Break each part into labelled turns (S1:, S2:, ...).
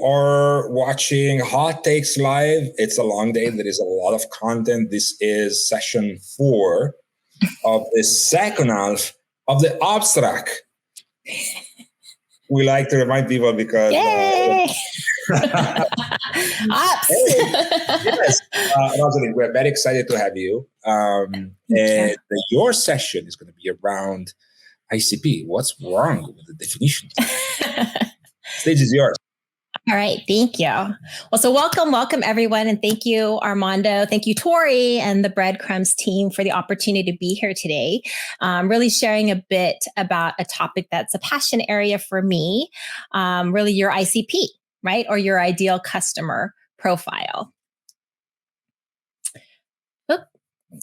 S1: are watching Hot Takes Live. It's a long day. There is a lot of content. This is session 4 of the second half of the Ops track. We like to remind people because
S2: Ops.
S1: Yes, Rosalyn, we're very excited to have you. And your session is going to be around ICP. What's wrong with the definitions? Stage is yours.
S2: All right. Thank you. Well, so welcome everyone. And thank you, Armando. Thank you, Tori and the Breadcrumbs team for the opportunity to be here today. Really sharing a bit about a topic that's a passion area for me, really your ICP, right? Or your ideal customer profile. Oop.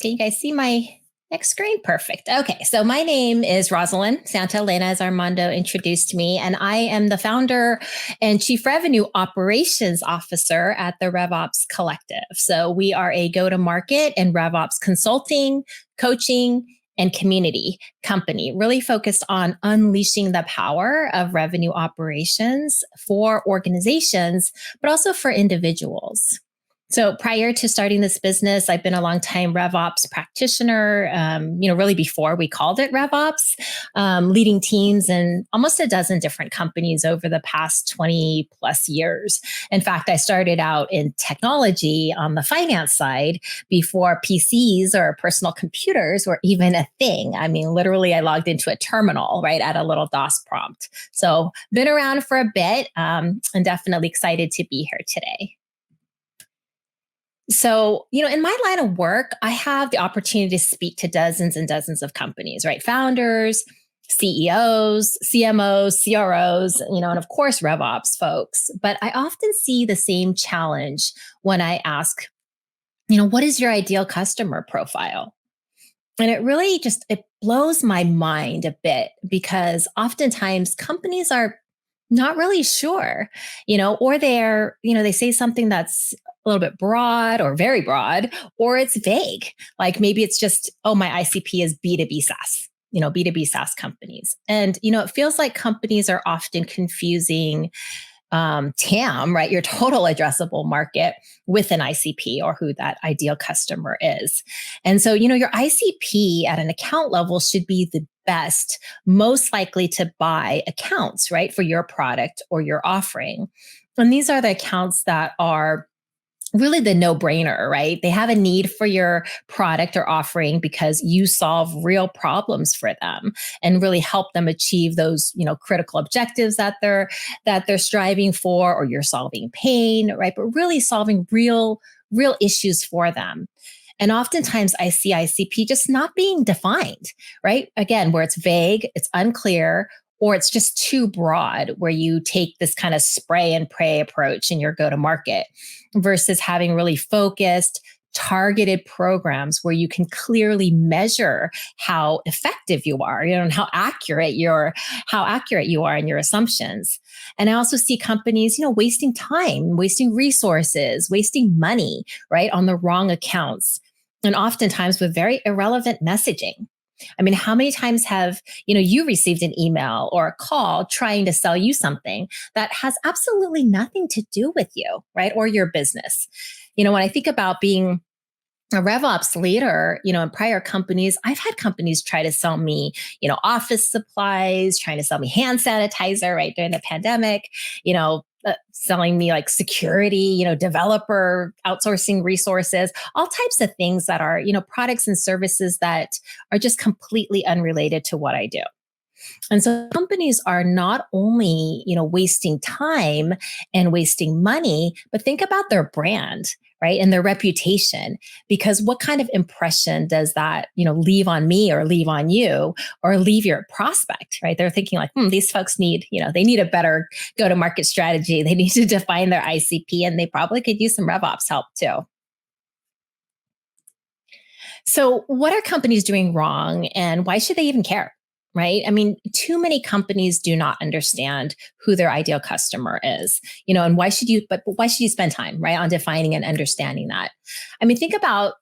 S2: Can you guys see my next screen? Perfect. Okay. So my name is Rosalyn Santa Elena, as Armando introduced me, and I am the founder and chief revenue operations officer at the RevOps Collective. So we are a go-to-market and RevOps consulting, coaching, and community company, really focused on unleashing the power of revenue operations for organizations, but also for individuals. So prior to starting this business, I've been a longtime RevOps practitioner, really before we called it RevOps, leading teams in almost a dozen different companies over the past 20 plus years. In fact, I started out in technology on the finance side before PCs or personal computers were even a thing. I mean, literally, I logged into a terminal, right, at a little DOS prompt. So been around for a bit and definitely excited to be here today. So, in my line of work, I have the opportunity to speak to dozens and dozens of companies, right? Founders, CEOs, CMOs, CROs, and of course, RevOps folks. But I often see the same challenge when I ask, what is your ideal customer profile? And it really it blows my mind a bit because oftentimes companies are not really sure, or they're, they say something that's a little bit broad or very broad, or it's vague. Like maybe it's just, my ICP is B2B SaaS, B2B SaaS companies. And, it feels like companies are often confusing TAM, right? Your total addressable market with an ICP or who that ideal customer is. And so, your ICP at an account level should be the best, most likely to buy accounts, right? For your product or your offering. And these are the accounts that are really the no-brainer, right? They have a need for your product or offering because you solve real problems for them and really help them achieve those, critical objectives that they're striving for, or you're solving pain, right? But really solving real issues for them. And oftentimes I see ICP just not being defined, right? Again, where it's vague, it's unclear, or it's just too broad, where you take this kind of spray and pray approach in your go-to-market versus having really focused, targeted programs where you can clearly measure how effective you are, and how accurate you are in your assumptions. And I also see companies, wasting time, wasting resources, wasting money, right, on the wrong accounts, and oftentimes with very irrelevant messaging. I mean, how many times have, you received an email or a call trying to sell you something that has absolutely nothing to do with you, right? Or your business. When I think about being a RevOps leader, in prior companies, I've had companies try to sell me, office supplies, trying to sell me hand sanitizer, right, during the pandemic, selling me like security, developer outsourcing resources, all types of things that are, products and services that are just completely unrelated to what I do. And so companies are not only, wasting time and wasting money, but think about their brand, right? And their reputation, because what kind of impression does that, leave on me or leave on you or leave your prospect, right? They're thinking like, these folks need, they need a better go-to-market strategy. They need to define their ICP, and they probably could use some RevOps help too. So what are companies doing wrong, and why should they even care? Right? I mean, too many companies do not understand who their ideal customer is, and why should you spend time, right, on defining and understanding that? I mean, think about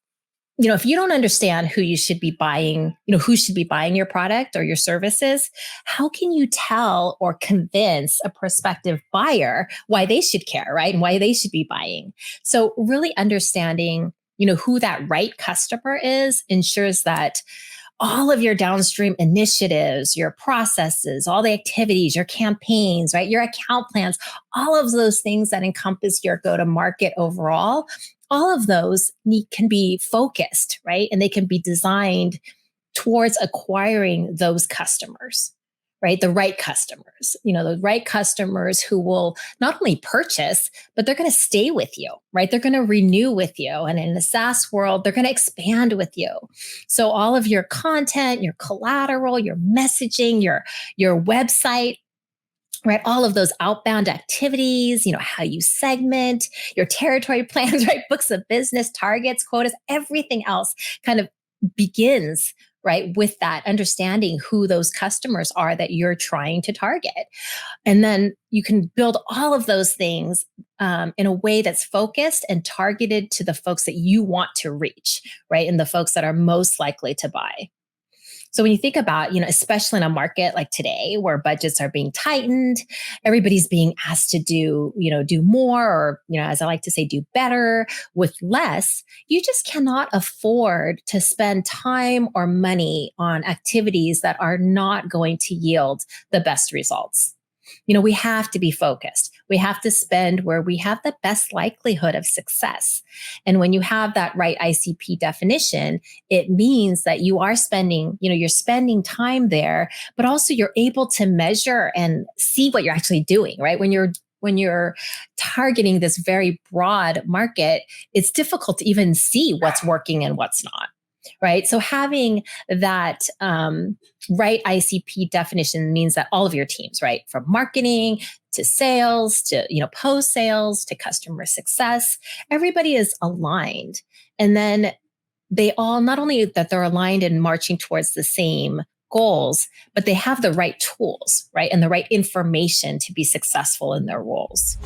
S2: if you don't understand who you should be buying, who should be buying your product or your services, how can you tell or convince a prospective buyer why they should care, right? And why they should be buying. So really understanding, who that right customer is ensures that all of your downstream initiatives, your processes, all the activities, your campaigns, right? Your account plans, all of those things that encompass your go-to-market overall, all of those can be focused, right? And they can be designed towards acquiring those customers, right? The right customers, the right customers who will not only purchase, but they're going to stay with you, right? They're going to renew with you. And in the SaaS world, they're going to expand with you. So all of your content, your collateral, your messaging, your website, right? All of those outbound activities, how you segment your territory plans, right? Books of business, targets, quotas, everything else kind of begins, right? With that understanding who those customers are that you're trying to target. And then you can build all of those things in a way that's focused and targeted to the folks that you want to reach, right? And the folks that are most likely to buy. So when you think about, especially in a market like today where budgets are being tightened, everybody's being asked to do more, or, as I like to say, do better with less, you just cannot afford to spend time or money on activities that are not going to yield the best results. We have to be focused. We have to spend where we have the best likelihood of success. And when you have that right ICP definition, it means that you are spending, you're spending time there, but also you're able to measure and see what you're actually doing, right? When you're targeting this very broad market, it's difficult to even see what's working and what's not. Right. So having that right ICP definition means that all of your teams, right, from marketing to sales to, post sales to customer success, everybody is aligned. And then they all, not only that they're aligned and marching towards the same goals, but they have the right tools, right, and the right information to be successful in their roles.